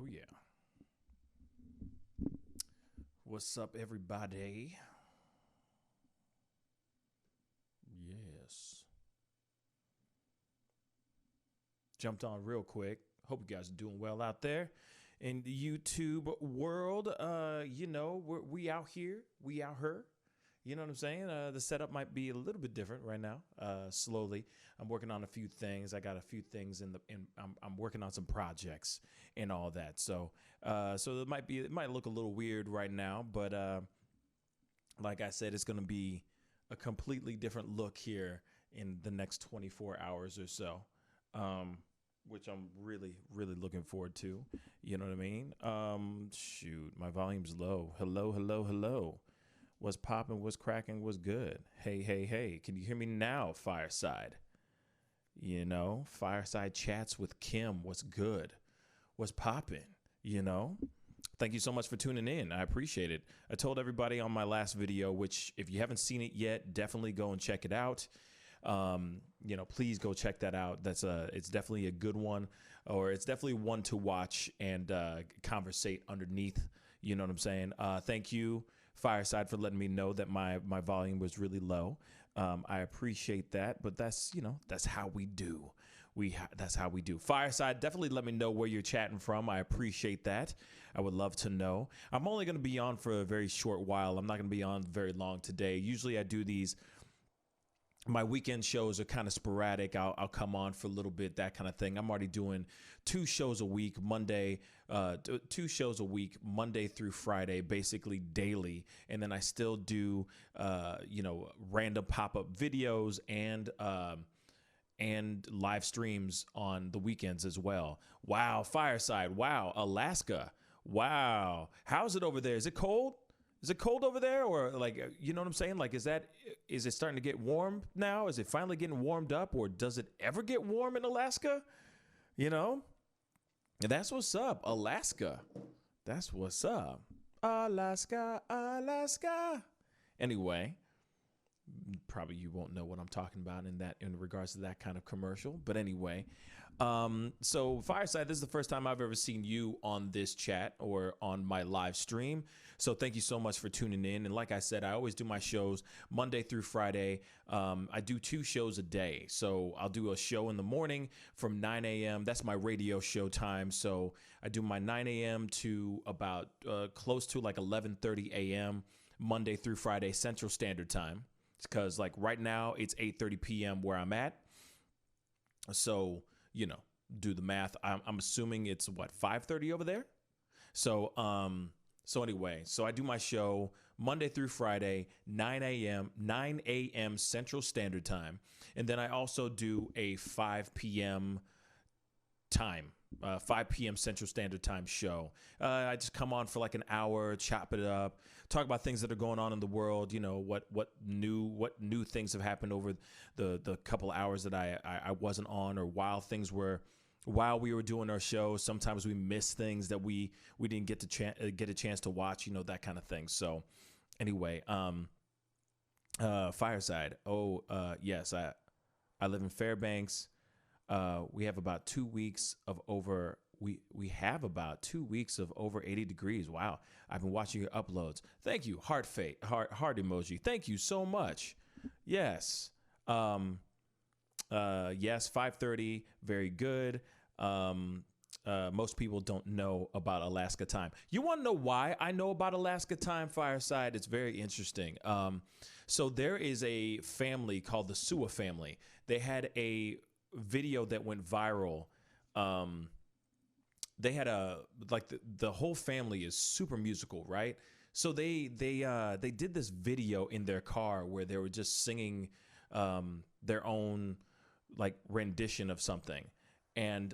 Oh, yeah. What's up, everybody? Yes. Jumped on real quick. Hope you guys are doing well out there in the YouTube world. We out here, we out her. You know what I'm saying? The setup might be a little bit different right now. Slowly, I'm working on a few things. I got a few things I'm working on some projects and all that. So it might look a little weird right now, but like I said, it's going to be a completely different look here in the next 24 hours or so, which I'm really, really looking forward to. You know what I mean? Shoot, my volume's low. Hello, hello, hello. What's popping? What's cracking? What's good? Hey, hey, hey. Can you hear me now, Fireside? Fireside chats with Kim. What's good? What's popping? You know? Thank you so much for tuning in. I appreciate it. I told everybody on my last video, which if you haven't seen it yet, definitely go and check it out. Please go check that out. It's definitely a good one, or it's definitely one to watch and conversate underneath. You know what I'm saying? Thank you, Fireside, for letting me know that my volume was really low. I appreciate that, but that's how we do. That's how we do. Fireside, definitely let me know where you're chatting from. I appreciate that. I would love to know. I'm only going to be on for a very short while. I'm not going to be on very long today. Usually I do these. My weekend shows are kind of sporadic. I'll come on for a little bit, that kind of thing. I'm already doing two shows a week, Monday through Friday, basically daily. And then I still do, random pop-up videos and live streams on the weekends as well. Wow, Fireside. Wow, Alaska. Wow. How's it over there? Is it cold? Is it cold over there? Or you know what I'm saying? Is it starting to get warm now? Is it finally getting warmed up, or does it ever get warm in Alaska? That's what's up. Alaska. That's what's up. Alaska, Alaska. Anyway, probably you won't know what I'm talking about in regards to that kind of commercial. But anyway, so Fireside, this is the first time I've ever seen you on this chat or on my live stream. So thank you so much for tuning in. And like I said, I always do my shows Monday through Friday. I do 2 shows a day. So I'll do a show in the morning from 9 a.m. That's my radio show time. So I do my 9 a.m. to about close to 11:30 a.m. Monday through Friday Central Standard Time. Because right now it's 8:30 p.m. where I'm at. So, do the math. I'm assuming it's 5:30 over there. So anyway, so I do my show Monday through Friday, 9 a.m. Central Standard Time. And then I also do a 5 p.m. 5 p.m. Central Standard Time show. I just come on for an hour, chop it up, talk about things that are going on in the world. What new things have happened over the couple hours that I wasn't on, or while we were doing our show. Sometimes we miss things that we didn't get a chance to watch. That kind of thing. So anyway, Fireside. Yes, I live in Fairbanks. We have about 2 weeks of over. We have about 2 weeks of over 80 degrees. Wow. I've been watching your uploads. Thank you. Heart emoji. Thank you so much. Yes. Yes. 5:30. Very good. Most people don't know about Alaska time. You want to know why I know about Alaska time, Fireside? It's very interesting. So there is a family called the Sua family. They had a video that went viral. They had the whole family is super musical, right? So they did this video in their car where they were just singing their own rendition of something, and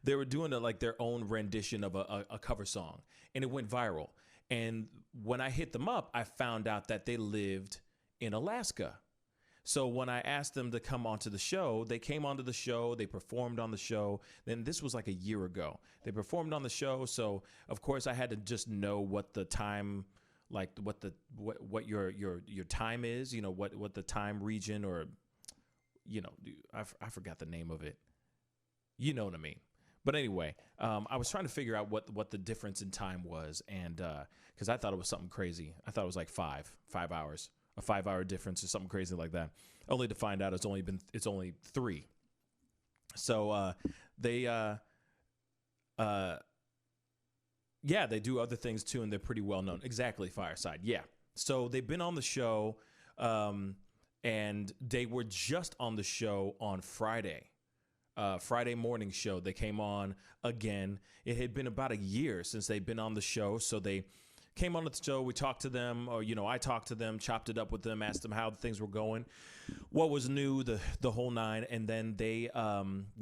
they were doing their own rendition of a cover song, and it went viral. And when I hit them up, I found out that they lived in Alaska. So when I asked them to come onto the show, they came onto the show, they performed on the show. Then this was a year ago. They performed on the show. So of course I had to just know what the time, what your time is, what the time region, or, I forgot the name of it. You know what I mean. But anyway, I was trying to figure out what the difference in time was, and because I thought it was something crazy. I thought it was like 5 hours, a 5 hour difference or something crazy like that. Only to find out it's only 3. So they yeah, they do other things too, and they're pretty well known. Exactly, Fireside. Yeah. So they've been on the show, and they were just on the show on Friday. Friday morning show. They came on again. It had been about a year since they'd been on the show, so they came on the show. We talked to them, or I talked to them, chopped it up with them, asked them how things were going, what was new, the whole nine, and then they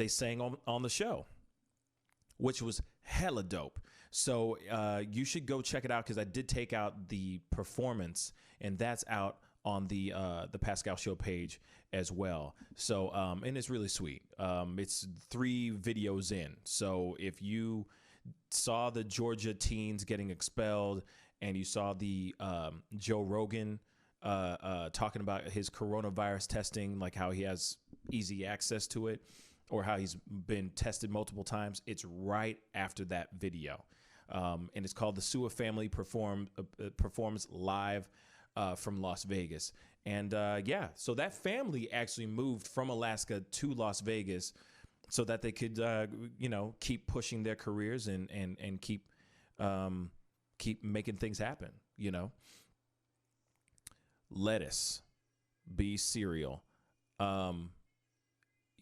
sang on the show, which was hella dope. So you should go check it out, because I did take out the performance, and that's out on the Pascal Show page as well. So and it's really sweet. It's 3 videos in. So if you saw the Georgia teens getting expelled, and you saw the Joe Rogan talking about his coronavirus testing, like how he has easy access to it, or how he's been tested multiple times, it's right after that video. And it's called the Sua Family Performs Live from Las Vegas. And yeah, so that family actually moved from Alaska to Las Vegas so that they could, keep pushing their careers and keep making things happen, Lettuce, be cereal.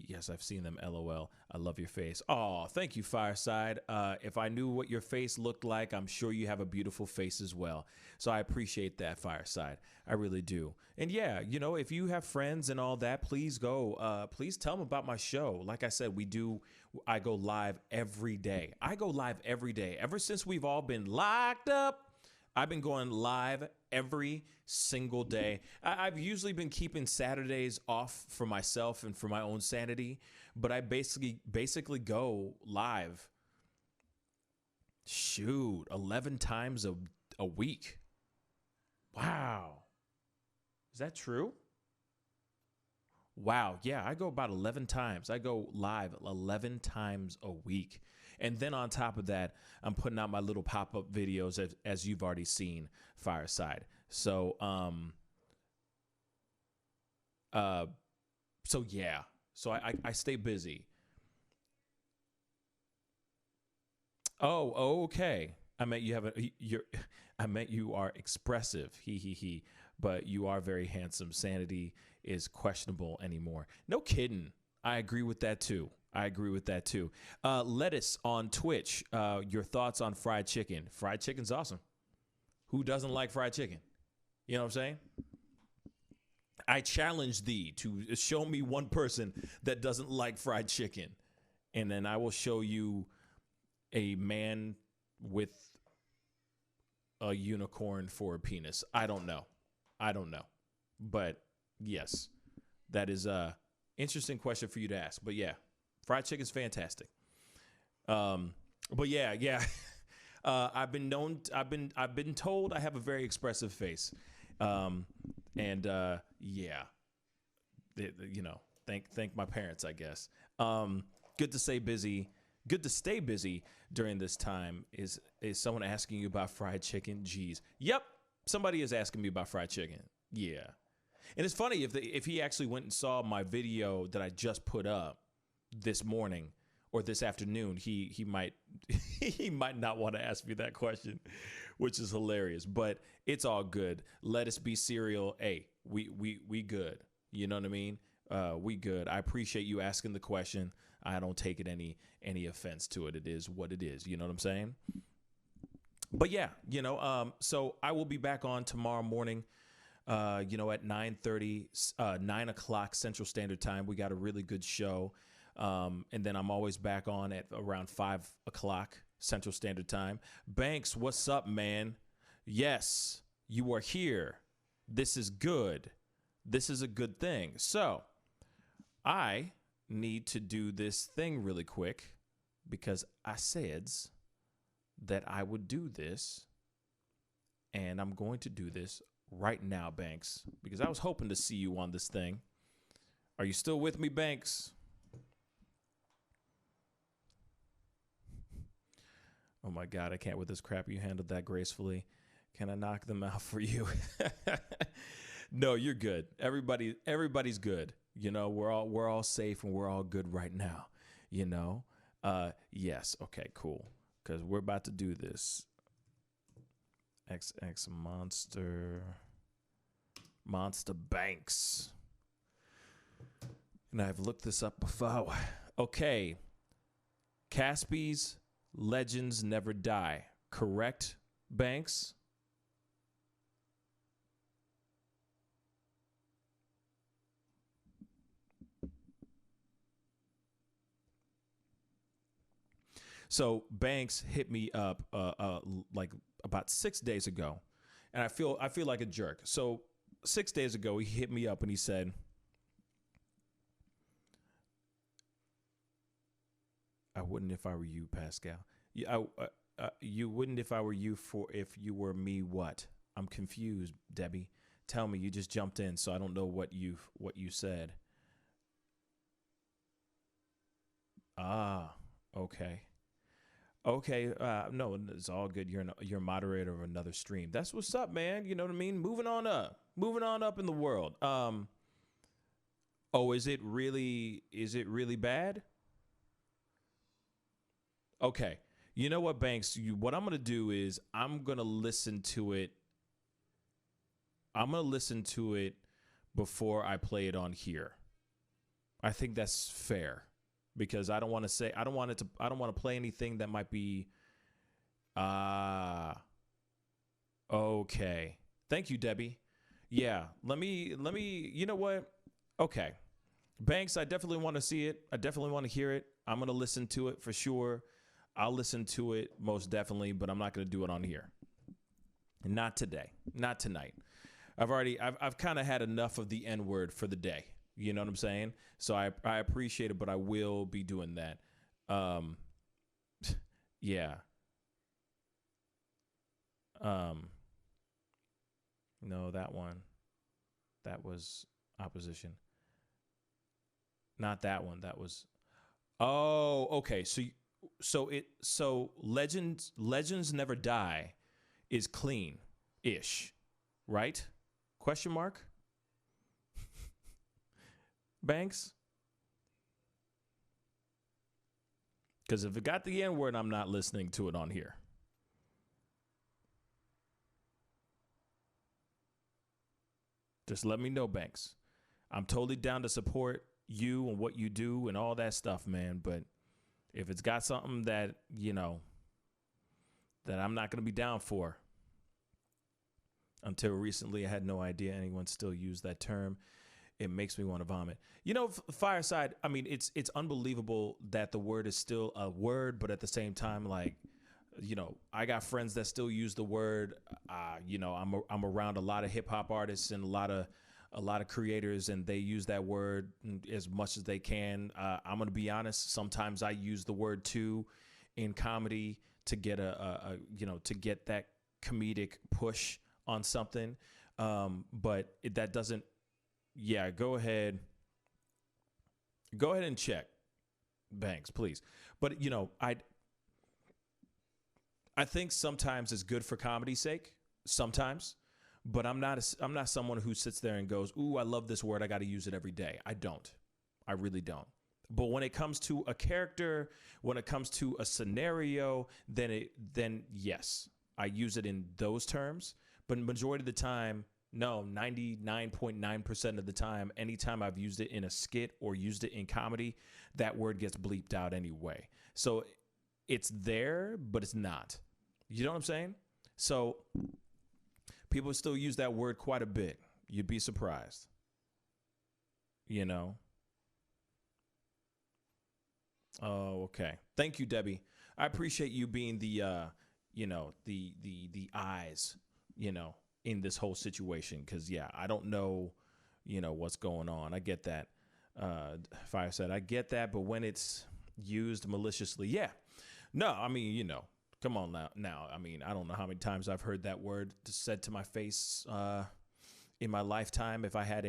Yes, I've seen them. LOL. I love your face. Oh, thank you, Fireside. If I knew what your face looked like, I'm sure you have a beautiful face as well. So I appreciate that, Fireside. I really do. And yeah, if you have friends and all that, please go. Please tell them about my show. Like I said, I go live every day. Ever since we've all been locked up, I've been going live every single day. I've usually been keeping Saturdays off for myself and for my own sanity, but I basically go live, 11 times a week. Wow. Is that true? Wow. Yeah, I go about 11 times. I go live 11 times a week. And then on top of that, I'm putting out my little pop-up videos as you've already seen, Fireside. So, yeah. So I stay busy. Oh, okay. I meant you are expressive. He. But you are very handsome. Sanity is questionable anymore. No kidding. I agree with that too. Lettuce on Twitch. Your thoughts on fried chicken? Fried chicken's awesome. Who doesn't like fried chicken? You know what I'm saying? I challenge thee to show me one person that doesn't like fried chicken, and then I will show you a man with a unicorn for a penis. I don't know. But yes, that is a interesting question for you to ask. But yeah, fried chicken's fantastic. But yeah. I've been told I have a very expressive face. Yeah, thank my parents, I guess. Good to stay busy during this time. Is someone asking you about fried chicken? Geez. Yep. Somebody is asking me about fried chicken. Yeah. And it's funny if he actually went and saw my video that I just put up this morning or this afternoon, he might he might not want to ask me that question, which is hilarious. But it's all good. Let us be cereal. Hey, we good. You know what I mean? We good. I appreciate you asking the question. I don't take it any offense to it. It is what it is. You know what I'm saying? But yeah, so I will be back on tomorrow morning. At 9:30, 9 o'clock Central Standard Time. We got a really good show. And then I'm always back on at around 5 o'clock Central Standard Time. Banks, what's up, man? Yes, you are here. This is good. This is a good thing. So I need to do this thing really quick because I said that I would do this. And I'm going to do this right now, Banks, because I was hoping to see you on this thing. Are you still with me, Banks? Oh my God, I can't with this crap. You handled that gracefully. Can I knock them out for you? No, you're good. Everybody's good. You know, we're all safe and we're all good right now. You know? Yes. Okay, cool. Because we're about to do this. XX Monster Banks. And I've looked this up before. Okay. Caspi's legends never die. Correct, Banks? So Banks hit me up like about 6 days ago, and I feel like a jerk. So 6 days ago, he hit me up and he said, "I wouldn't if I were you, Pascal. You wouldn't if I were you. For if you were me, what? I'm confused, Debbie. Tell me. You just jumped in, so I don't know what you said. Ah, okay." Okay, no, it's all good. You're a moderator of another stream. That's what's up, man. You know what I mean? Moving on up in the world. Oh, is it really bad? Okay. You know what, Banks? What I'm gonna do is I'm gonna listen to it before I play it on here. I think that's fair because I don't want to play anything that might be ah okay. Thank you, Debbie. Yeah, let me you know what? Okay. Banks, I definitely want to see it. I definitely want to hear it. I'm going to listen to it for sure. I'll listen to it most definitely, but I'm not going to do it on here. Not today. Not tonight. I've kind of had enough of the N word for the day. You know what I'm saying? So I appreciate it, but I will be doing that. Um, yeah. Um, no, that one. That was opposition. Not that one. That was. Oh, okay. So legends never die is clean ish, right? Question mark. Banks. Because if it got the N word, I'm not listening to it on here. Just let me know, Banks. I'm totally down to support you and what you do and all that stuff, man. But if it's got something that, that I'm not going to be down for, until recently, I had no idea anyone still used that term. It makes me want to vomit. Fireside, I mean, it's unbelievable that the word is still a word, but at the same time, like, I got friends that still use the word. I'm around a lot of hip hop artists and a lot of creators, and they use that word as much as they can. I'm gonna be honest. Sometimes I use the word too in comedy to get to get that comedic push on something. But that doesn't. Yeah, go ahead. Go ahead and check, Banks, please. But I think sometimes it's good for comedy's sake. Sometimes, but I'm not someone who sits there and goes, "Ooh, I love this word. I got to use it every day." I don't. I really don't. But when it comes to a character, when it comes to a scenario, then yes, I use it in those terms. But majority of the time, no, 99.9% of the time, anytime I've used it in a skit or used it in comedy, that word gets bleeped out anyway. So it's there, but it's not. You know what I'm saying? So people still use that word quite a bit. You'd be surprised. You know? Oh, okay. Thank you, Debbie. I appreciate you being the eyes, in this whole situation. Cause yeah, I don't know, what's going on. I get that. Fire said, I get that, but when it's used maliciously, yeah. No, I mean, come on now. Now, I mean, I don't know how many times I've heard that word said to my face in my lifetime. If I had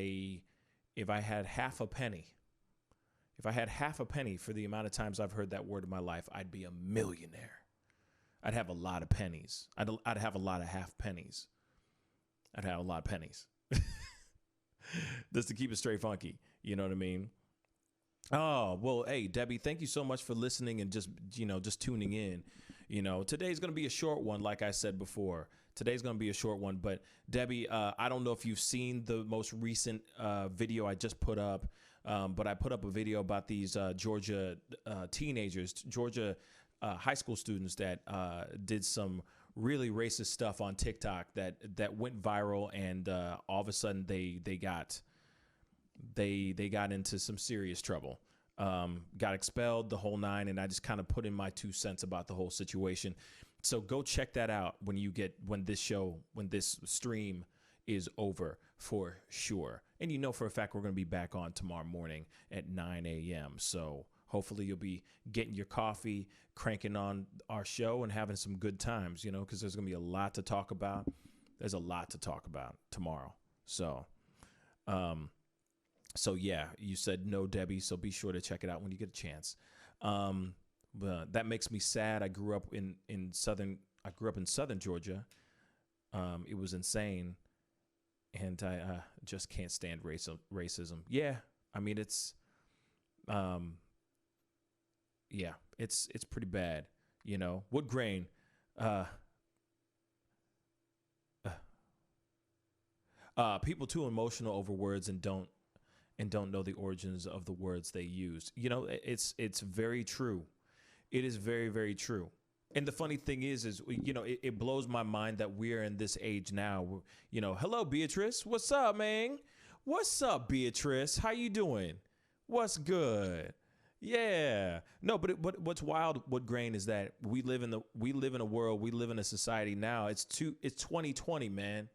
half a penny, if I had half a penny for the amount of times I've heard that word in my life, I'd be a millionaire. I'd have a lot of pennies. I'd have a lot of half pennies. I'd have a lot of pennies. Just to keep it straight funky. You know what I mean? Oh, well, hey, Debbie, thank you so much for listening and just tuning in. Today's going to be a short one, like I said before. Today's going to be a short one. But, Debbie, I don't know if you've seen the most recent video I just put up, but I put up a video about these Georgia teenagers, Georgia high school students that did some really racist stuff on TikTok that went viral, and all of a sudden they got into some serious trouble, got expelled, the whole nine. And I just kind of put in my 2 cents about the whole situation. So go check that out when this stream is over for sure. And for a fact, we're going to be back on tomorrow morning at 9 a.m. So hopefully you'll be getting your coffee, cranking on our show and having some good times, because there's going to be a lot to talk about. There's a lot to talk about tomorrow. So yeah, you said no, Debbie, so be sure to check it out when you get a chance. But that makes me sad. I grew up in southern Georgia. It was insane, and I just can't stand racism. Yeah, I mean it's pretty bad. Wood grain. People too emotional over words and don't know the origins of the words they use. It's very true. It is very, very true. And the funny thing is it blows my mind that we're in this age now. Hello, Beatrice. What's up, man? What's up, Beatrice? How you doing? What's good? Yeah. No, but what's wild, Wood Grain, is that we live in a world, we live in a society now. It's 2020, man.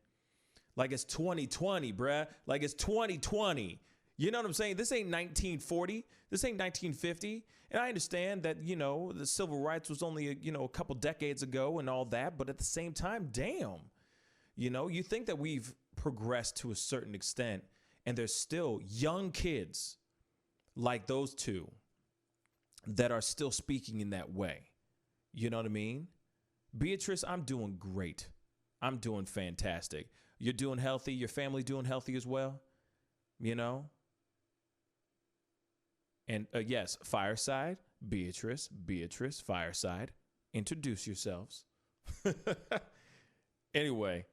Like it's 2020, bruh. Like it's 2020. You know what I'm saying? This ain't 1940. This ain't 1950. And I understand that, the civil rights was only, a couple decades ago and all that. But at the same time, damn, you think that we've progressed to a certain extent, and there's still young kids like those two that are still speaking in that way. You know what I mean? Beatrice, I'm doing great. I'm doing fantastic. You're doing healthy. Your family doing healthy as well. And yes, Fireside, Beatrice, Fireside. Introduce yourselves. Anyway,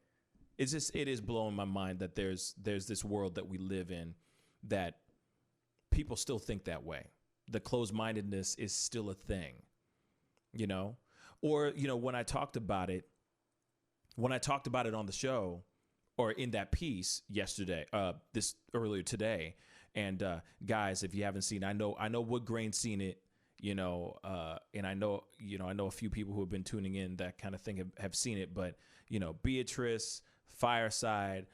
it is blowing my mind that there's this world that we live in that people still think that way. The closed-mindedness is still a thing, or, when I talked about it on the show or in that piece yesterday, earlier today. And guys, if you haven't seen, I know Wood Grain's seen it, and I know a few people who have been tuning in, that kind of thing, have seen it. But, Beatrice, Fireside,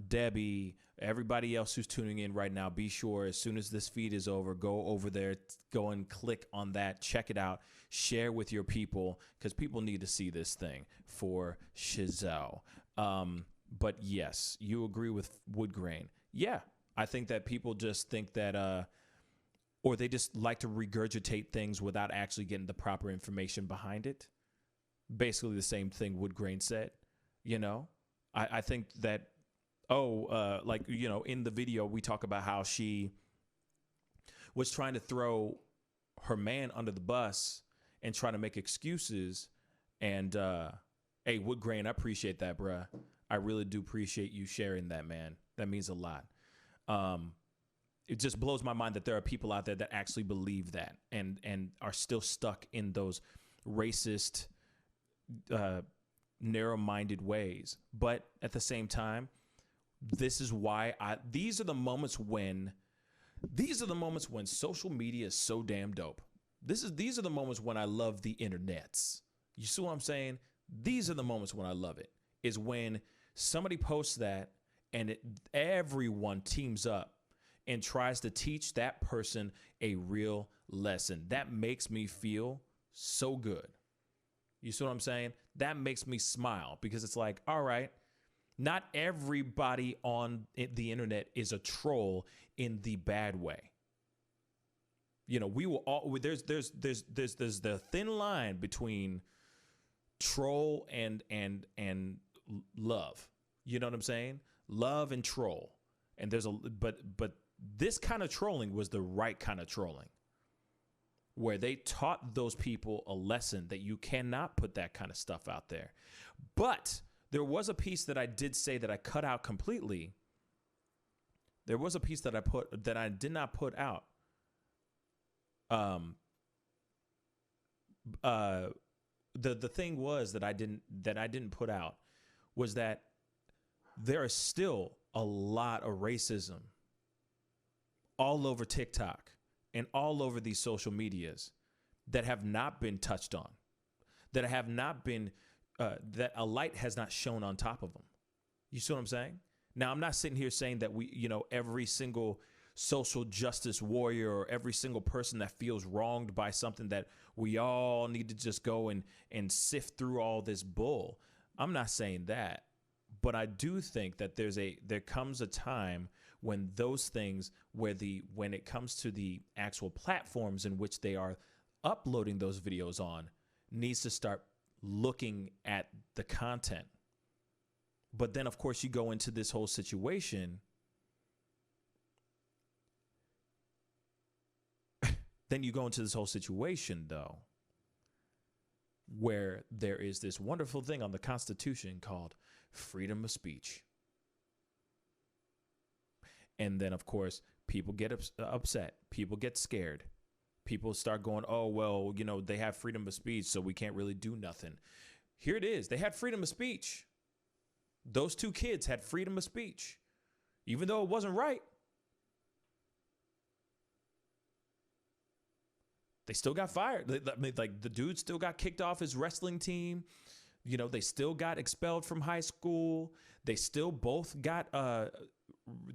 Debbie, everybody else who's tuning in right now, be sure as soon as this feed is over, go over there, go and click on that, check it out, share with your people, because people need to see this thing for shizzle. But yes, you agree with Wood Grain. Yeah. I think that people just think that, or they just like to regurgitate things without actually getting the proper information behind it. Basically the same thing Wood Grain said, I think that, in the video, we talk about how she was trying to throw her man under the bus and trying to make excuses. And, hey, Wood Grain, I appreciate that, bruh. I really do appreciate you sharing that, man. That means a lot. It just blows my mind that there are people out there that actually believe that and are still stuck in those racist, narrow-minded ways. But at the same time, this is why these are the moments when social media is so damn dope. These are the moments when I love the internets. You see what I'm saying? These are the moments when I love it, is when somebody posts that and everyone teams up and tries to teach that person a real lesson. That makes me feel so good. You see what I'm saying? That makes me smile, because it's like, all right, not everybody on the internet is a troll in the bad way. We will all, there's the thin line between troll and love. You know what I'm saying? Love and troll. And there's but this kind of trolling was the right kind of trolling, where they taught those people a lesson that you cannot put that kind of stuff out there. But there was a piece that I did say that I cut out completely. There was a piece that I did not put out. The thing was that I didn't put out was that there is still a lot of racism all over TikTok and all over these social medias that have not been touched on, that have not been, that a light has not shone on top of them. You see what I'm saying? Now, I'm not sitting here saying that every single social justice warrior or every single person that feels wronged by something, that we all need to just go and sift through all this bull. I'm not saying that, but I do think that there comes a time when those things, when it comes to the actual platforms in which they are uploading those videos on, needs to start looking at the content. But then, of course, you go into this whole situation. Though, where there is this wonderful thing on the Constitution called freedom of speech. And then, of course, people get upset. People get scared. People start going, oh, well, they have freedom of speech, so we can't really do nothing. Here it is. They had freedom of speech. Those two kids had freedom of speech, even though it wasn't right. They still got fired. Like the dude still got kicked off his wrestling team. They still got expelled from high school. They still both got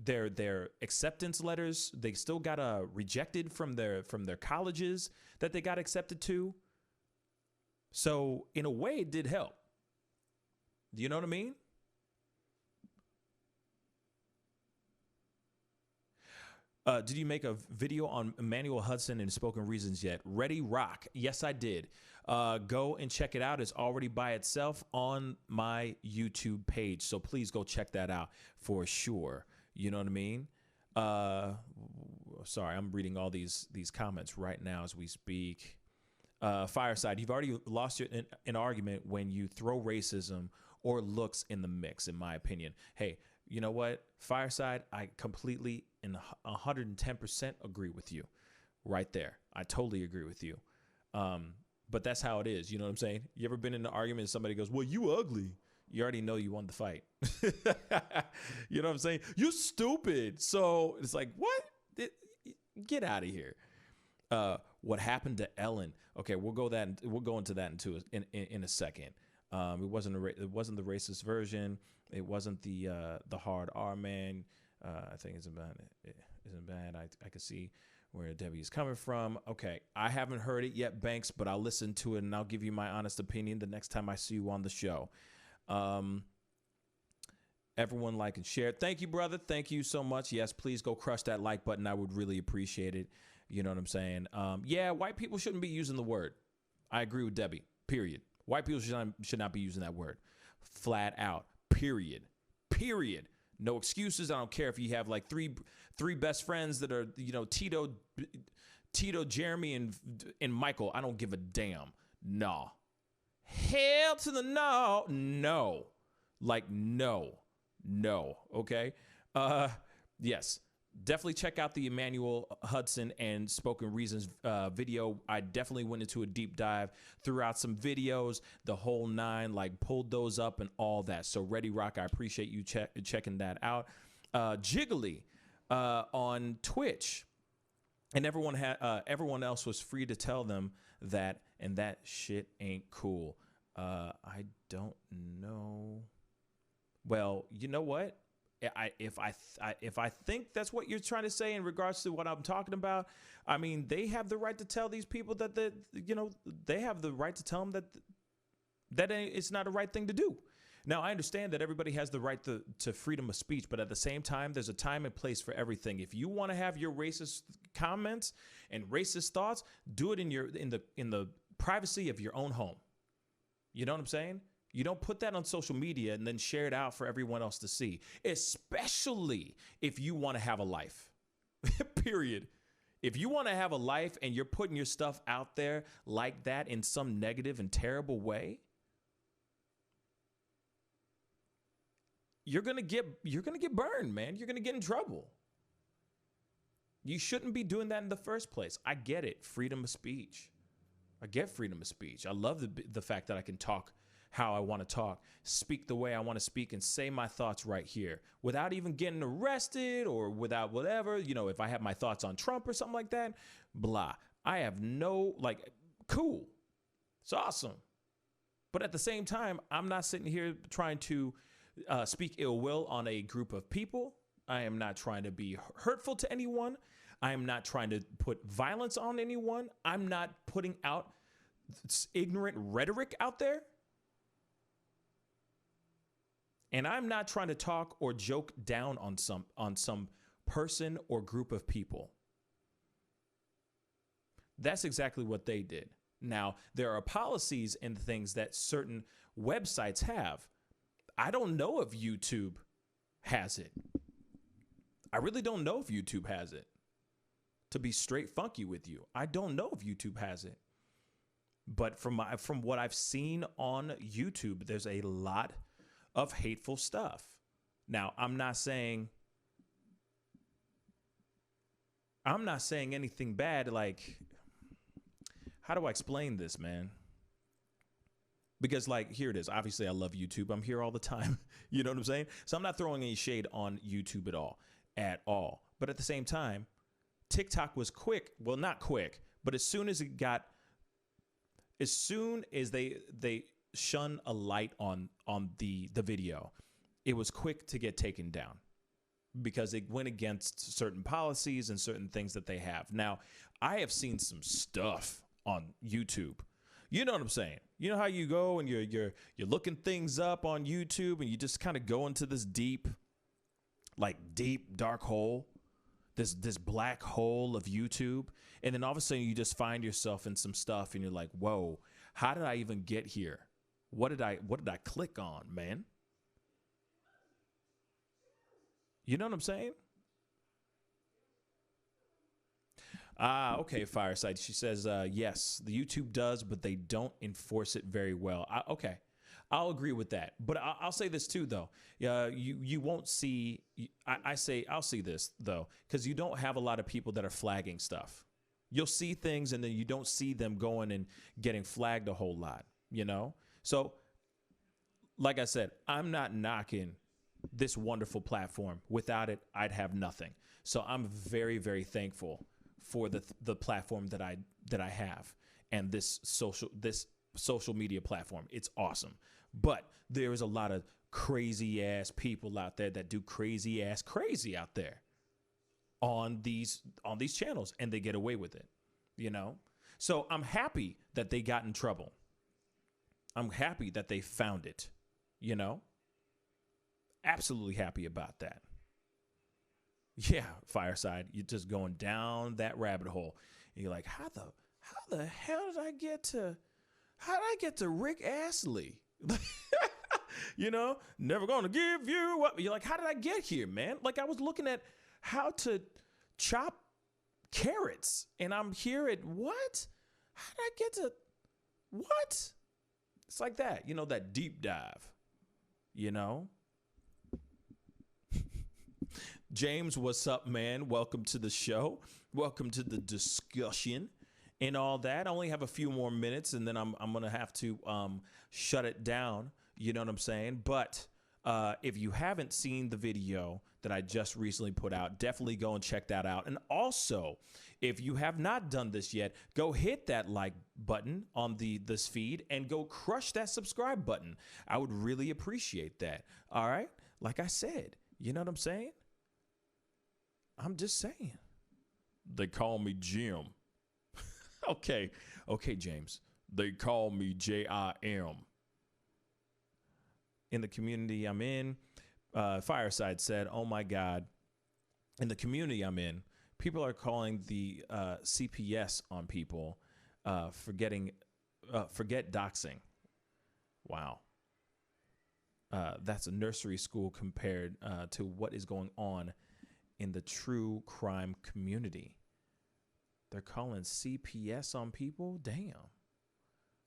their acceptance letters. They still got rejected from their colleges that they got accepted to. So in a way, it did help. Do you know what I mean? Did you make a video on Emmanuel Hudson and Spoken Reasons yet? Ready Rock. Yes, I did. Go and check it out. It's already by itself on my YouTube page. So please go check that out for sure. You know what I mean? Sorry, I'm reading all these comments right now as we speak. Fireside, you've already lost an argument when you throw racism or looks in the mix, in my opinion. Hey, you know what? Fireside, I completely and 110% agree with you right there. I totally agree with you. But that's how it is. You know what I'm saying? You ever been in an argument and somebody goes, well, you ugly. You already know you won the fight. You know what I'm saying? You stupid. So it's like, what? Get out of here. What happened to Ellen? Okay, we'll go into that in a second. It wasn't the racist version. It wasn't the hard R man. I think it's about it isn't bad. I can see where Debbie is coming from. Okay, I haven't heard it yet, Banks, but I'll listen to it and I'll give you my honest opinion the next time I see you on the show. Everyone like and share. Thank you, brother. Thank you so much. Yes, please go crush that like button. I would really appreciate it. You know what I'm saying? Yeah, white people shouldn't be using the word. I agree with Debbie. Period. White people should not be using that word. Flat out. Period. No excuses. I don't care if you have like three best friends that are, Tito, Jeremy, and Michael. I don't give a damn. Nah. Hell to the no. No. Like, no. Okay. Yes. Definitely check out the Emmanuel Hudson and Spoken Reasons video. I definitely went into a deep dive, threw out some videos, the whole nine, like pulled those up and all that. So Ready Rock, I appreciate you checking that out. Jiggly on Twitch, and everyone else was free to tell them that, and that shit ain't cool. I don't know. Well, you know what? If I think that's what you're trying to say in regards to what I'm talking about, I mean, they have the right to tell these people that they have the right to tell them that it's not a right thing to do. Now, I understand that everybody has the right to freedom of speech, but at the same time, there's a time and place for everything. If you want to have your racist comments and racist thoughts, do it in the privacy of your own home. You know what I'm saying? You don't put that on social media and then share it out for everyone else to see, especially if you want to have a life. Period. If you want to have a life and you're putting your stuff out there like that in some negative and terrible way, you're going to get burned, man. You're going to get in trouble. You shouldn't be doing that in the first place. I get it. Freedom of speech. I get freedom of speech. I love the fact that I can talk how I want to talk, speak the way I want to speak, and say my thoughts right here without even getting arrested or without whatever. You know, if I have my thoughts on Trump or something like that, blah. I have no, cool. It's awesome. But at the same time, I'm not sitting here trying to speak ill will on a group of people. I am not trying to be hurtful to anyone. I am not trying to put violence on anyone. I'm not putting out ignorant rhetoric out there. And I'm not trying to talk or joke down on some person or group of people. That's exactly what they did. Now, there are policies and things that certain websites have. I don't know if YouTube has it. I really don't know if YouTube has it. To be straight funky with you, I don't know if YouTube has it. But from what I've seen on YouTube, there's a lot of hateful stuff. Now, I'm not saying anything bad. Like, how do I explain this, man? Because, here it is. Obviously, I love YouTube. I'm here all the time. You know what I'm saying? So I'm not throwing any shade on YouTube at all. But at the same time, TikTok was quick. Well, not quick, but as soon as they shone a light on the video, it was quick to get taken down because it went against certain policies and certain things that they have. Now, I have seen some stuff on YouTube. You know what I'm saying? You know how you go and you're looking things up on YouTube and you just kind of go into this deep dark hole, this black hole of YouTube, and then all of a sudden you just find yourself in some stuff and you're like, whoa, how did I even get here? What did I click on, man? You know what I'm saying? Okay, Fireside. She says, yes, the YouTube does, but they don't enforce it very well. Okay, I'll agree with that. But I'll say this too, though. You won't see. I'll see this though, because you don't have a lot of people that are flagging stuff. You'll see things, and then you don't see them going and getting flagged a whole lot. You know. So, like I said, I'm not knocking this wonderful platform. Without it, I'd have nothing. So I'm very, very thankful for the platform that I have and this social media platform. It's awesome. But there is a lot of crazy ass people out there that do crazy out there on these channels, and they get away with it, you know? So I'm happy that they got in trouble. I'm happy that they found it, you know? Absolutely happy about that. Yeah, Fireside, you're just going down that rabbit hole. And you're like, how the hell did I get to Rick Astley? You know, never gonna give you up. You're like, how did I get here, man? Like, I was looking at how to chop carrots, and I'm here at what? How did I get to what? It's like that, you know, that deep dive, you know? James, what's up, man? Welcome to the show. Welcome to the discussion and all that. I only have a few more minutes, and then I'm going to have to shut it down. You know what I'm saying? But if you haven't seen the video that I just recently put out, definitely go and check that out. And also, if you have not done this yet, go hit that like button on this feed and go crush that subscribe button. I would really appreciate that. All right? Like I said, you know what I'm saying? I'm just saying. They call me Jim. Okay, James. They call me Jim. In the community I'm in, Fireside said, oh my God, in the community I'm in, people are calling the CPS on people forget doxing. Wow. That's a nursery school compared to what is going on in the true crime community. They're calling CPS on people. Damn.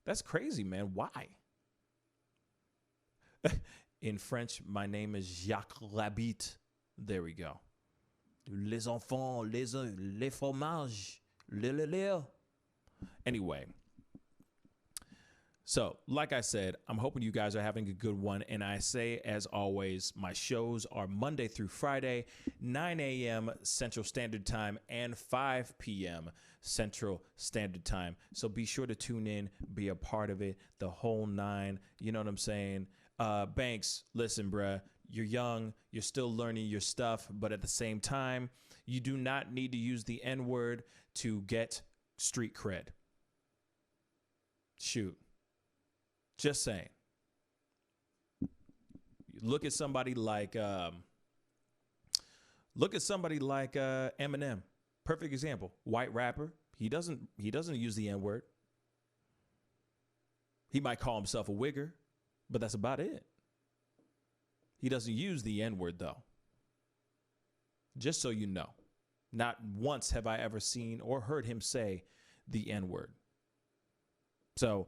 That's crazy, man. Why? In French, my name is Jacques Rabbit. There we go. Les enfants, les fromages, le. Anyway. So, like I said, I'm hoping you guys are having a good one. And I say, as always, my shows are Monday through Friday, 9 a.m. Central Standard Time and 5 p.m. Central Standard Time. So be sure to tune in, be a part of it, the whole nine. You know what I'm saying? Banks, listen, bruh, you're young, you're still learning your stuff, but at the same time, you do not need to use the N-word to get street cred. Shoot. Just saying. Look at somebody like Eminem. Perfect example. White rapper. He doesn't use the N-word. He might call himself a wigger, but that's about it. He doesn't use the N-word though. Just so you know. Not once have I ever seen or heard him say the N-word. So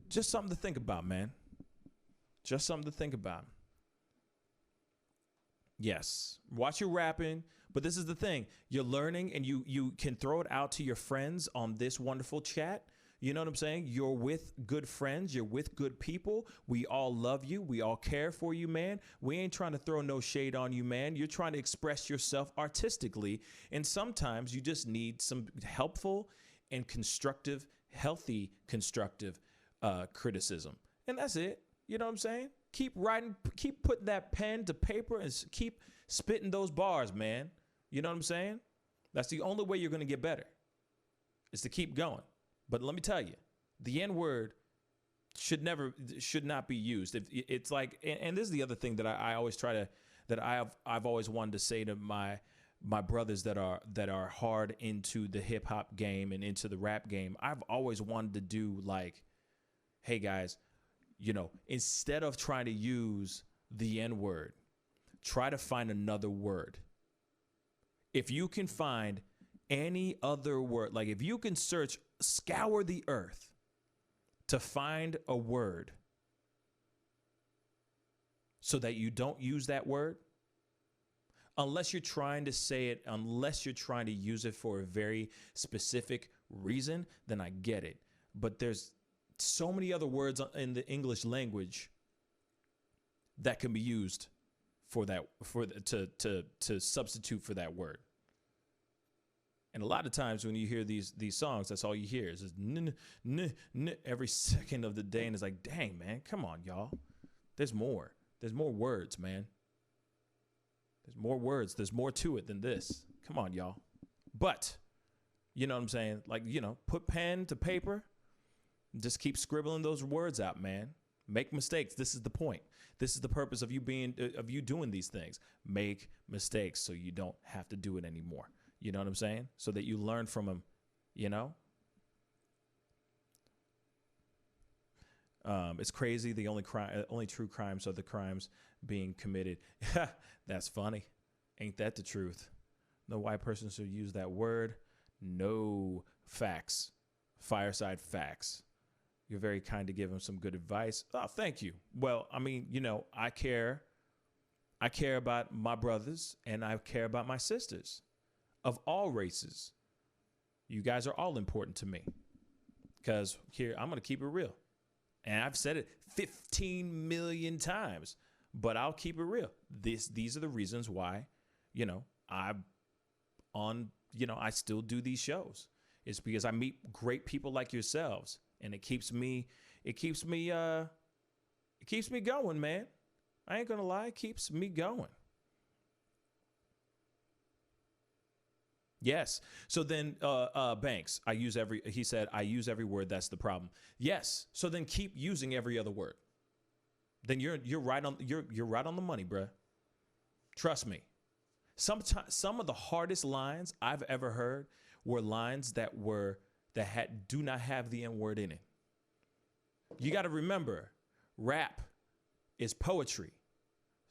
just something to think about, man. Just something to think about. Yes, watch your rapping, but this is the thing. You're learning and you can throw it out to your friends on this wonderful chat. You know what I'm saying? You're with good friends. You're with good people. We all love you. We all care for you, man. We ain't trying to throw no shade on you, man. You're trying to express yourself artistically. And sometimes you just need some helpful and constructive, healthy, constructive criticism. And that's it. You know what I'm saying? Keep writing, keep putting that pen to paper and keep spitting those bars, man. You know what I'm saying? That's the only way you're going to get better, is to keep going. But let me tell you, the N-word should not be used. It's like, and this is the other thing that I always I've always wanted to say to my brothers that are hard into the hip hop game and into the rap game. I've always wanted to do like, hey guys, you know, instead of trying to use the N-word, try to find another word. If you can find any other word, like if you can scour the earth to find a word so that you don't use that word, unless you're trying to say it, unless you're trying to use it for a very specific reason, then I get it. But there's so many other words in the English language that can be used to substitute for that word. And a lot of times when you hear these songs, that's all you hear is n every second of the day, and it's like, dang, man, come on, y'all. There's more. There's more words, man. There's more words. There's more to it than this. Come on, y'all. But you know what I'm saying? Like, you know, put pen to paper. Just keep scribbling those words out, man. Make mistakes. This is the point. This is the purpose of you doing these things. Make mistakes so you don't have to do it anymore. You know what I'm saying? So that you learn from them, you know? It's crazy. The only true crimes are the crimes being committed. That's funny. Ain't that the truth? No white person should use that word. No facts. Fireside facts. You're very kind to give him some good advice. Oh, thank you. Well, I mean, you know, I care about my brothers and I care about my sisters of all races. You guys are all important to me because here, I'm going to keep it real. And I've said it 15 million times, but I'll keep it real. These are the reasons why, you know, I still do these shows. It's because I meet great people like yourselves. And it keeps me going, man. I ain't gonna lie, it keeps me going. Yes. So then, Banks, he said, I use every word. That's the problem. Yes. So then keep using every other word. Then you're right on the money, bruh. Trust me. Some of the hardest lines I've ever heard were lines that do not have the N-word in it. You got to remember, Rap is poetry.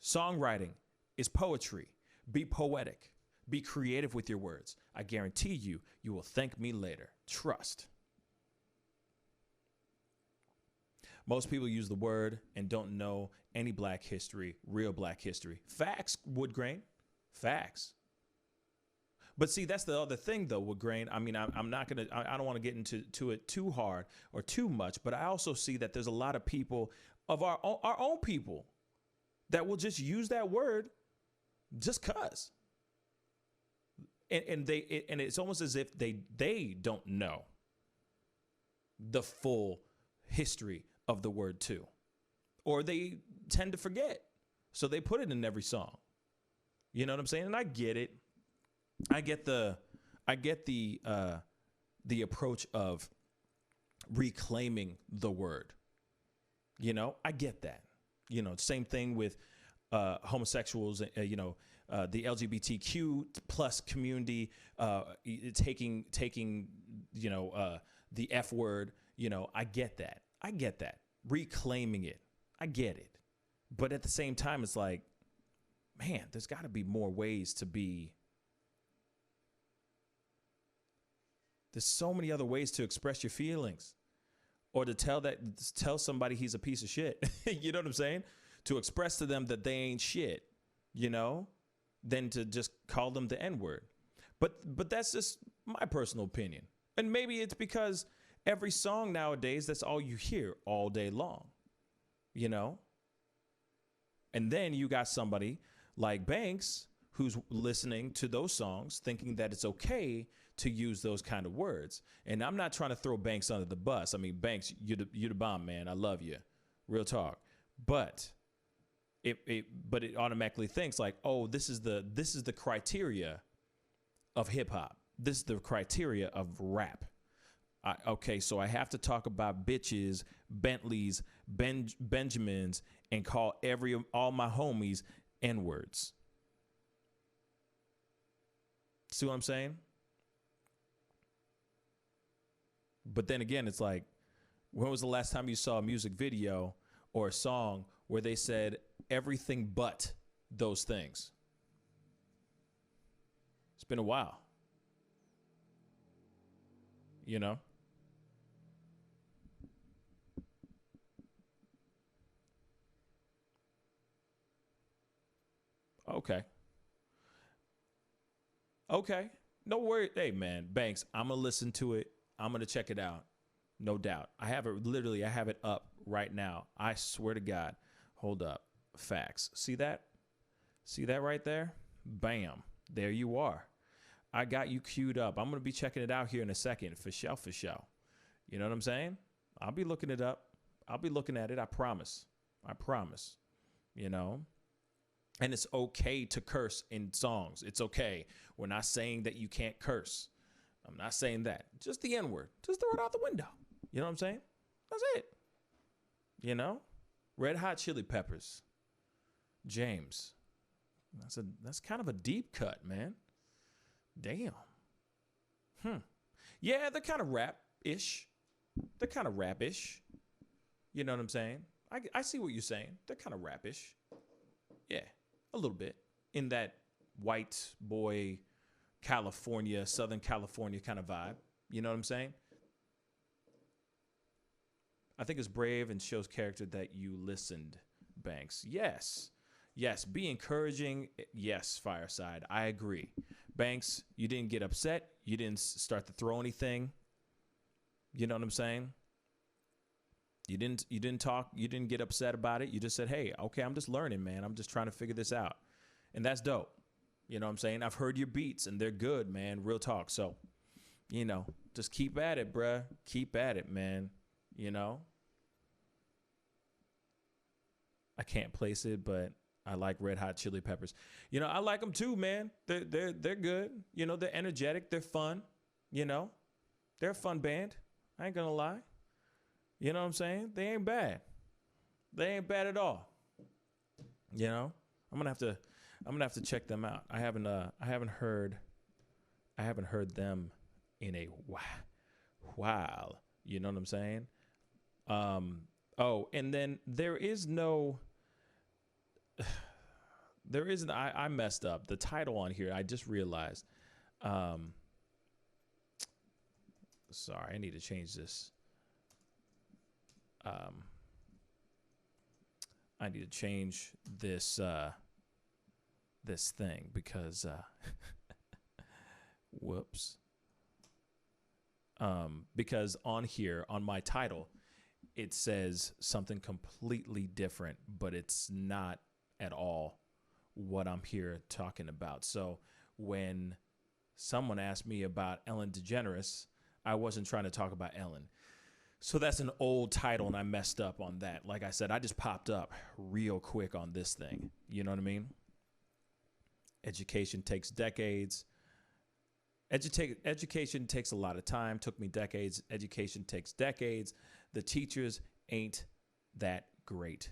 Songwriting is poetry. Be poetic. Be creative with your words. I guarantee you, you will thank me later. Trust. Most people use the word and don't know any black history, real black history. Facts, Wood Grain. Facts. But see, that's the other thing, though, Wood Grain. I mean, I'm not going to, I don't want to get into it too hard or too much, but I also see that there's a lot of people of our own people that will just use that word just cause. And it's almost as if they don't know the full history of the word too, or they tend to forget. So they put it in every song. You know what I'm saying? And I get it. I get the approach of reclaiming the word. You know, I get that. You know, same thing with homosexuals, the LGBTQ plus community, taking, the F word, I get that. Reclaiming it. I get it. But at the same time, it's like, man, there's got to be more ways to be. There's so many other ways to express your feelings or to tell somebody he's a piece of shit. You know what I'm saying? To express to them that they ain't shit, than to just call them the N-word. But that's just my personal opinion. And maybe it's because every song nowadays, that's all you hear all day long, And then you got somebody like Banks who's listening to those songs thinking that it's okay to use those kind of words. And I'm not trying to throw Banks under the bus. I mean, Banks, you the bomb, man. I love you. Real talk. But it automatically thinks like, oh, this is the criteria of hip hop. This is the criteria of rap. Okay, so I have to talk about bitches, Bentleys, Benjamins, and call all my homies N-words. See what I'm saying? But then again, it's like, when was the last time you saw a music video or a song where they said everything but those things? It's been a while. Okay. No worry. Hey, man, Banks, I'm going to listen to it. I'm going to check it out. No doubt. I have it up right now. I swear to God. Hold up. Facts. See that? See that right there? Bam. There you are. I got you queued up. I'm going to be checking it out here in a second. For sure. You know what I'm saying? I'll be looking it up. I'll be looking at it. I promise. And it's okay to curse in songs. It's okay. We're not saying that you can't curse. I'm not saying that. Just the N-word. Just throw it out the window. You know what I'm saying? That's it. Red Hot Chili Peppers. James. That's kind of a deep cut, man. Damn. Yeah, they're kind of rap-ish. You know what I'm saying? I see what you're saying. They're kind of rap-ish. Yeah, a little bit. In that white boy, California, Southern California kind of vibe. You know what I'm saying? I think it's brave and shows character that you listened, Banks. Yes. Be encouraging. Yes, Fireside. I agree. Banks, you didn't get upset. You didn't start to throw anything. You know what I'm saying? You didn't talk. You didn't get upset about it. You just said, hey, okay, I'm just learning, man. I'm just trying to figure this out. And that's dope. You know what I'm saying? I've heard your beats and they're good, man. Real talk. So, just keep at it, bruh. Keep at it, man. I can't place it, but I like Red Hot Chili Peppers. I like them too, man. They're good. They're energetic. They're fun. They're a fun band. I ain't gonna lie. You know what I'm saying? They ain't bad. They ain't bad at all. I'm gonna have to check them out. I haven't heard them in a while. You know what I'm saying? Oh, and then there is no, there isn't, I messed up the title on here. I just realized. Um, sorry, I need to change this. I need to change this, this thing because, whoops. Because on here, on my title, it says something completely different, but it's not at all what I'm here talking about. So when someone asked me about Ellen DeGeneres, I wasn't trying to talk about Ellen. So that's an old title, and I messed up on that. Like I said, I just popped up real quick on this thing. You know what I mean? Education takes decades. Education takes a lot of time. Took me decades. Education takes decades. The teachers ain't that great.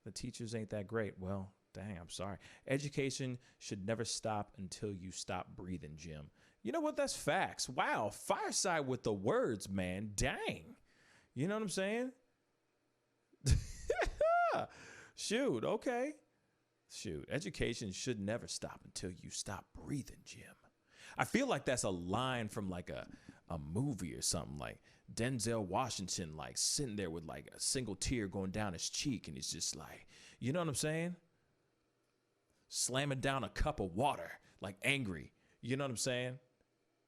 The teachers ain't that great. Well, dang, I'm sorry. Education should never stop until you stop breathing, Jim. You know what? That's facts. Wow. Fireside with the words, man. Dang. You know what I'm saying? Shoot. Okay. Shoot. Education should never stop until you stop breathing, Jim. I feel like that's a line from like a movie or something, like Denzel Washington, like sitting there with like a single tear going down his cheek. And he's just like, you know what I'm saying? Slamming down a cup of water, like angry. You know what I'm saying?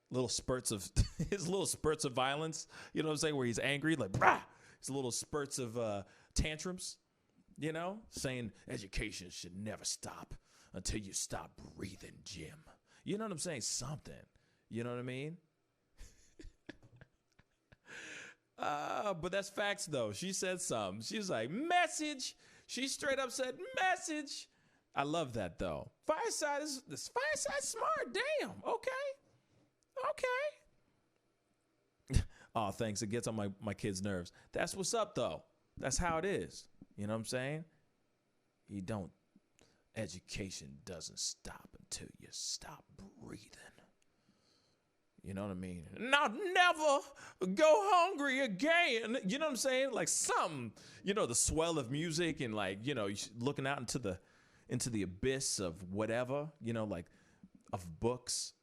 Little spurts of his little spurts of violence. You know what I'm saying? Where he's angry, like, brah! His little spurts of tantrums, you know, saying education should never stop until you stop breathing, Jim. You know what I'm saying? Something. You know what I mean? But that's facts, though. She said something. She was like, message. She straight up said, message. I love that, though. Fireside is smart. Damn. Okay. Oh, thanks. It gets on my kids' nerves. That's what's up, though. That's how it is. You know what I'm saying? Education doesn't stop until you stop breathing. You know what I mean? Now never go hungry again. You know what I'm saying? Like something, you know, the swell of music and like, you know, looking out into the abyss of whatever, you know, like of books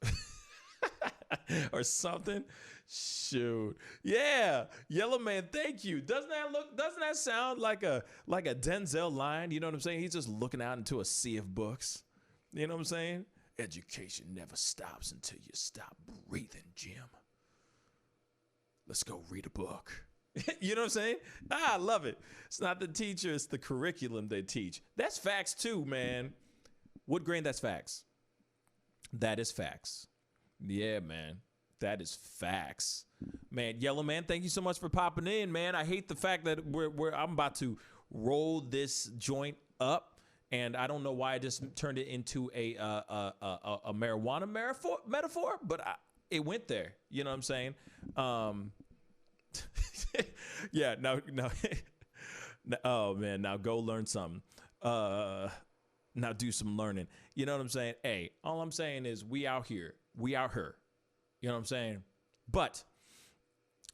or something. Shoot. Yeah. Yellow Man, thank you. Doesn't that sound like a Denzel line? You know what I'm saying? He's just looking out into a sea of books. You know what I'm saying? Education never stops until you stop breathing, Jim. Let's go read a book. You know what I'm saying? I love it. It's not the teacher, it's the curriculum they teach. That's facts too, man. Wood grain, that's facts. That is facts. Yeah, man. That is facts. Man, Yellow Man, thank you so much for popping in, man. I hate the fact that I'm about to roll this joint up. And I don't know why I just turned it into a marijuana metaphor, but it went there. You know what I'm saying? Yeah. Now, oh man, now go learn something. Now do some learning. You know what I'm saying? Hey, all I'm saying is we out here. We out here. You know what I'm saying? But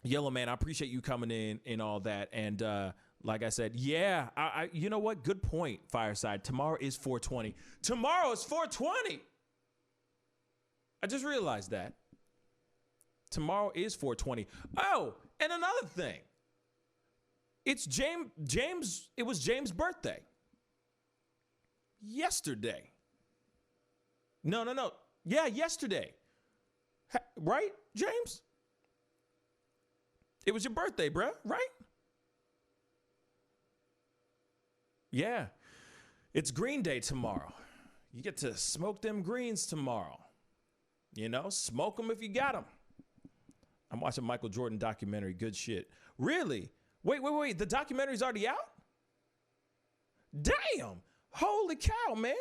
Yellow Man, I appreciate you coming in and all that. And like I said, yeah, I you know what? Good point, Fireside. Tomorrow is 420. Tomorrow is 420. I just realized that. Tomorrow is 420. Oh, and another thing. It's James. It was James' birthday. Yesterday. No. Yeah, yesterday. Right, James? It was your birthday, bruh, right? Yeah. It's Green Day tomorrow. You get to smoke them greens tomorrow. You know, smoke them if you got them. I'm watching Michael Jordan documentary. Good shit. Really? Wait. The documentary's already out? Damn. Holy cow, man.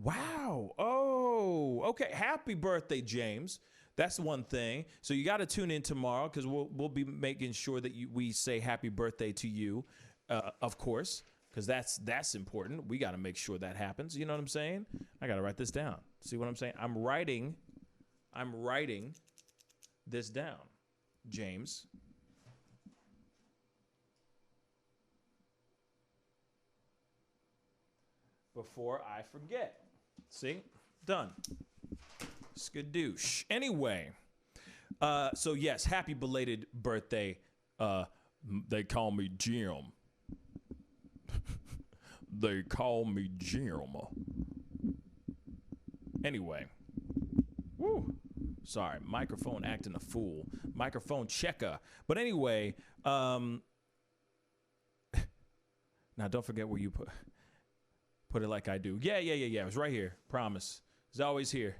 Wow. Oh, okay. Happy birthday, James. That's one thing. So you got to tune in tomorrow because we'll be making sure that we say happy birthday to you, of course, because that's important. We got to make sure that happens. You know what I'm saying? I got to write this down. See what I'm saying? I'm writing this down. James. Before I forget. See? Done. Skadoosh. Anyway, so yes, happy belated birthday. They call me Jim. They call me Jim. Anyway. Woo. Sorry, microphone acting a fool. Microphone checker. But anyway, now don't forget where you put it like I do. Yeah. It was right here. Promise. It's always here.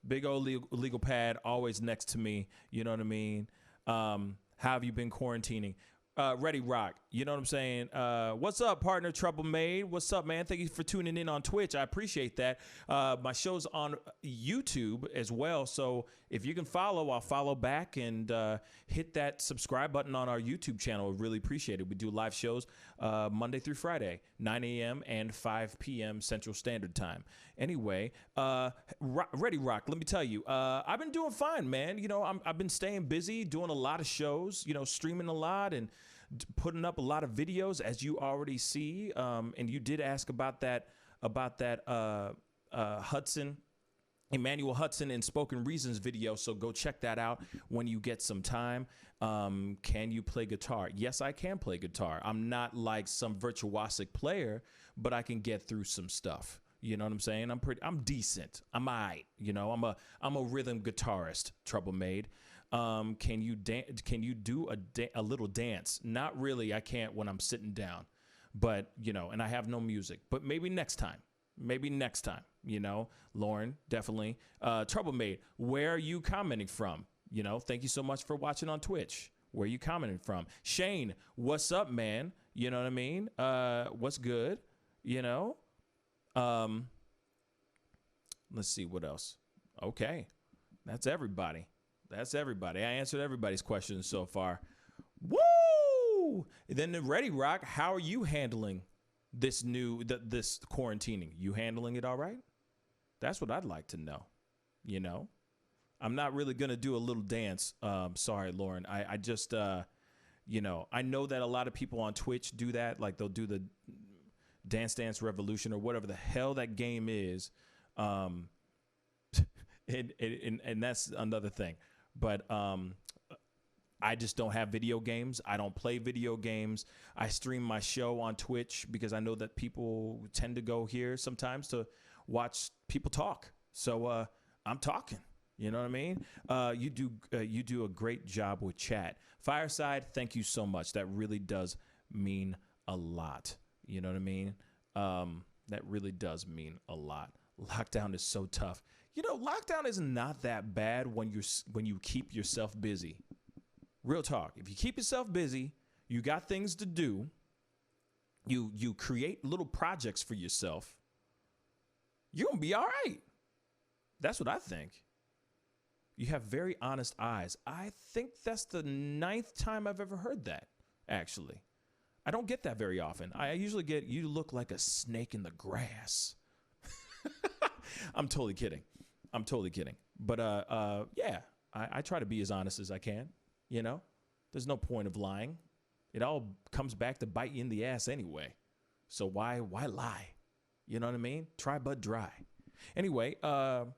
Big old legal pad, always next to me. You know what I mean? How have you been quarantining? Ready Rock, you know what I'm saying? What's up, partner Trouble Made? What's up, man? Thank you for tuning in on Twitch. I appreciate that. My show's on YouTube as well, so if you can follow, I'll follow back and hit that subscribe button on our YouTube channel. I really appreciate it. We do live shows Monday through Friday, 9 a.m. and 5 p.m. Central Standard Time. Anyway, Ready Rock, let me tell you, I've been doing fine, man. You know, I've been staying busy, doing a lot of shows, you know, streaming a lot and putting up a lot of videos, as you already see. And you did ask about that Emmanuel Hudson and Spoken Reasons video. So go check that out when you get some time. Can you play guitar? Yes, I can play guitar. I'm not like some virtuosic player, but I can get through some stuff. You know what I'm saying? I'm decent. I'm all right. You know, I'm a rhythm guitarist, Trouble Made. Can you do a little dance? Not really. I can't when I'm sitting down, but you know, and I have no music, but maybe next time, you know, Lauren, definitely. Trouble Made, where are you commenting from? You know, thank you so much for watching on Twitch. Where are you commenting from? Shane, what's up, man? You know what I mean? What's good? You know, let's see what else. Okay. That's everybody. I answered everybody's questions so far. Woo! Then the Ready Rock, how are you handling this this quarantining? You handling it all right? That's what I'd like to know. You know, I'm not really going to do a little dance. Sorry, Lauren. I just, you know, I know that a lot of people on Twitch do that. Like they'll do the Dance Revolution or whatever the hell that game is. And that's another thing. But I just don't have video games. I don't play video games. I stream my show on Twitch because I know that people tend to go here sometimes to watch people talk. So I'm talking. You know what I mean? You do a great job with chat. Fireside, thank you so much. That really does mean a lot. You know what I mean? That really does mean a lot. Lockdown is so tough. You know, lockdown is not that bad when you keep yourself busy. Real talk. If you keep yourself busy, you got things to do. You create little projects for yourself. You're gonna be all right. That's what I think. You have very honest eyes. I think that's the 9th time I've ever heard that, actually. I don't get that very often. I usually get, you look like a snake in the grass. I'm totally kidding. But yeah, I try to be as honest as I can. You know, there's no point of lying. It all comes back to bite you in the ass anyway. So why lie? You know what I mean? Try but dry. Anyway, fun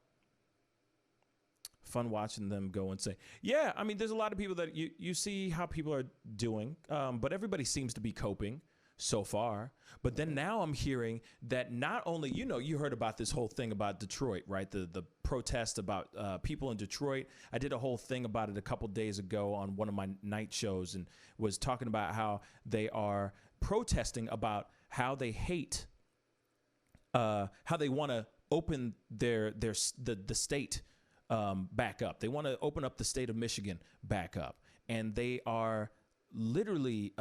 watching them go and say, yeah, I mean, there's a lot of people that you see how people are doing, but everybody seems to be coping so far. But then now I'm hearing that not only, you know, you heard about this whole thing about Detroit, right? The protest about people in Detroit. I did a whole thing about it a couple days ago on one of my night shows and was talking about how they are protesting about how they hate, how they want to open the state back up. They want to open up the state of Michigan back up. And they are literally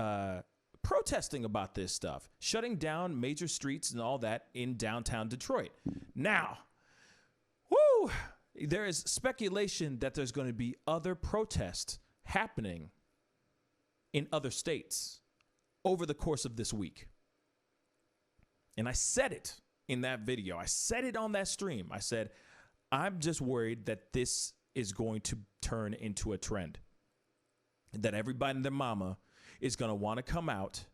protesting about this stuff, shutting down major streets and all that in downtown Detroit. Now, there is speculation that there's going to be other protests happening in other states over the course of this week. And I said it in that video. I said it on that stream. I said, I'm just worried that this is going to turn into a trend. that everybody and their mama is going to want to come out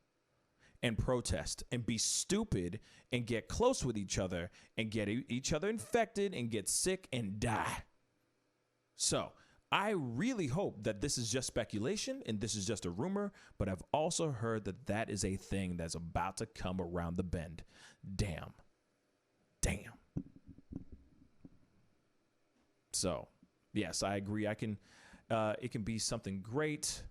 and protest and be stupid and get close with each other and get each other infected and get sick and die. So I really hope that this is just speculation and this is just a rumor, but I've also heard that that is a thing that's about to come around the bend. Damn. So, yes, I agree. It can be something great.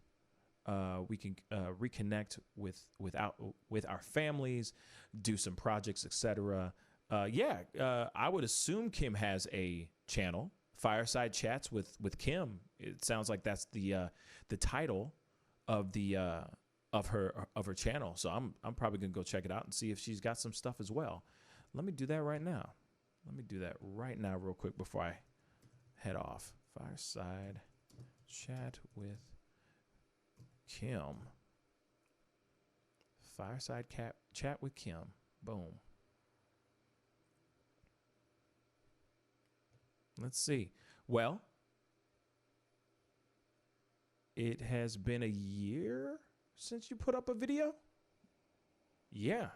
We can reconnect with our families, do some projects, etc. I would assume Kim has a channel, Fireside Chats with Kim. It sounds like that's the title of her channel. So I'm probably gonna go check it out and see if she's got some stuff as well. Let me do that right now. Real quick before I head off. Fireside Chat with Kim. Fireside Chat with Kim. Boom. Let's see. Well, it has been a year since you put up a video? Yeah.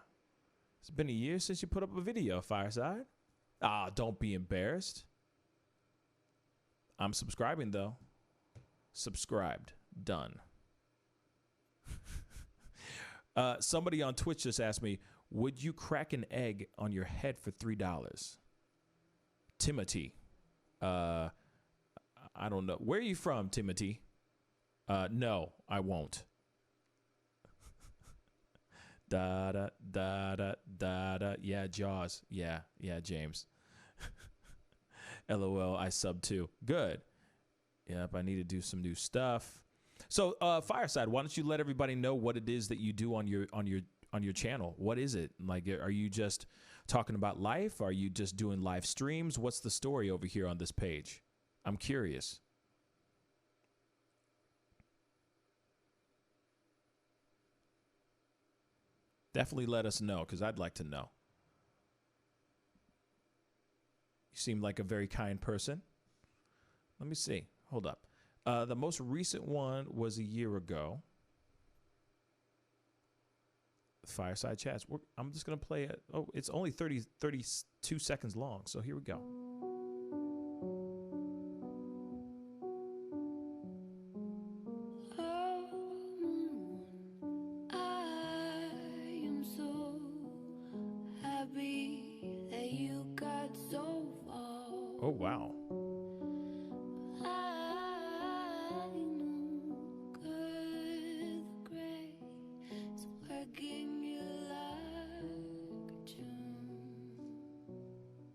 It's been a year since you put up a video, Fireside. Don't be embarrassed. I'm subscribing, though. Subscribed. Done. Somebody on Twitch just asked me, would you crack an egg on your head for $3? Timothy. I don't know. Where are you from, Timothy? No, I won't. Da da da da da da. Yeah, Jaws. Yeah, James. LOL. I sub too. Good. Yep, I need to do some new stuff. So, Fireside, why don't you let everybody know what it is that you do on your channel? What is it? Like, are you just talking about life? Are you just doing live streams? What's the story over here on this page? I'm curious. Definitely let us know, because I'd like to know. You seem like a very kind person. Let me see. Hold up. The most recent one was a year ago. Fireside Chats. I'm just going to play it. Oh, it's only 32 seconds long. So here we go. Oh, wow.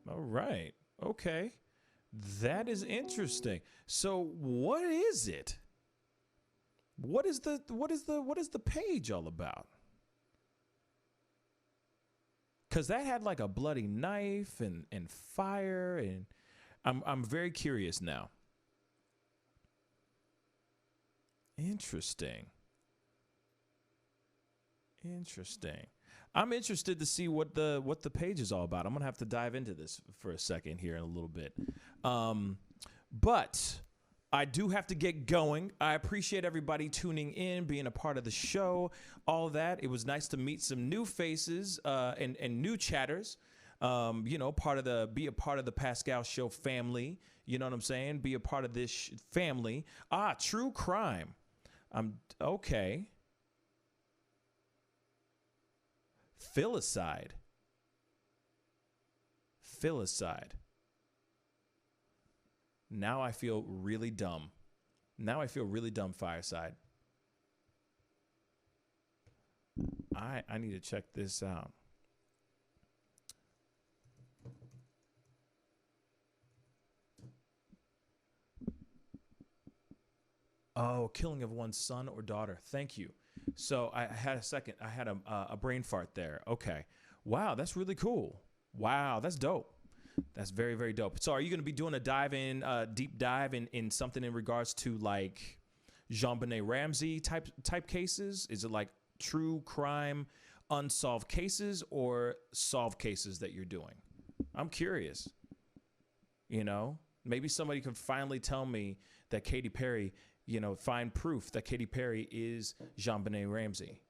All right. Okay. That is interesting. So what is it? What is the page all about? Cause that had like a bloody knife and fire, and I'm very curious now. Interesting. I'm interested to see what the page is all about. I'm gonna have to dive into this for a second here in a little bit. But I do have to get going. I appreciate everybody tuning in, being a part of the show, all that. It was nice to meet some new faces and new chatters. Be a part of the Pascal Show family. You know what I'm saying? Be a part of this family. True crime. Okay. Filicide. Now I feel really dumb. Fireside. I need to check this out. Oh, killing of one's son or daughter. Thank you. So I had a brain fart there. Okay. Wow, that's really cool. Wow, that's dope. That's very, very dope. So are you going to be doing a deep dive in something in regards to like JonBenet Ramsey type cases? Is it like true crime, unsolved cases, or solved cases that you're doing? I'm curious. Maybe somebody can finally tell me that Katy Perry find proof that Katy Perry is JonBenet Ramsey.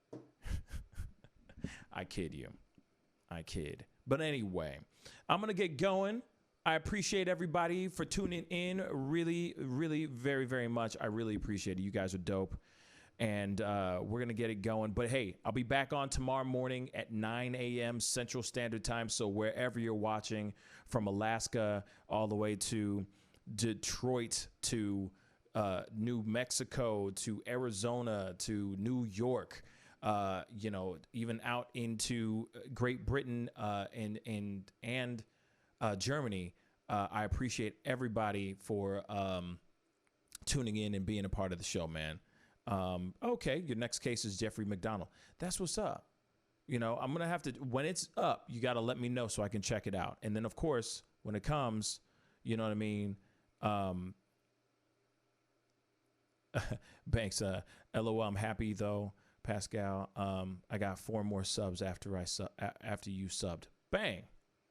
I kid you. I kid. But anyway, I'm going to get going. I appreciate everybody for tuning in. Really, really, very, very much. I really appreciate it. You guys are dope. And we're going to get it going. But hey, I'll be back on tomorrow morning at 9 a.m. Central Standard Time. So wherever you're watching, from Alaska all the way to Detroit to New Mexico to Arizona to New York, even out into Great Britain and Germany. I appreciate everybody for tuning in and being a part of the show, man. Okay, your next case is Jeffrey McDonald. That's what's up. I'm going to have to, when it's up, you got to let me know so I can check it out. And then, of course, when it comes, you know what I mean? Banks, LOL, I'm happy though, Pascal. I got 4 more subs after you subbed. Bang.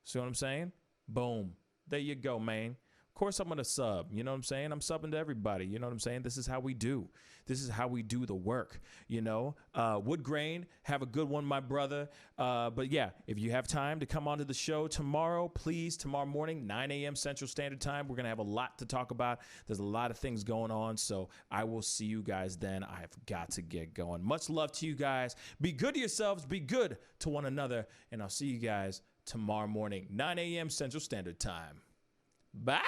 See what I'm saying? Boom. There you go, man. Of course I'm going to sub. You know what I'm saying? I'm subbing to everybody. You know what I'm saying? This is how we do. This is how we do the work. Wood Grain, have a good one, my brother. But yeah, if you have time to come onto the show tomorrow, please, tomorrow morning, 9 a.m. Central Standard Time. We're going to have a lot to talk about. There's a lot of things going on. So I will see you guys then. I've got to get going. Much love to you guys. Be good to yourselves. Be good to one another. And I'll see you guys tomorrow morning, 9 a.m. Central Standard Time. Bye.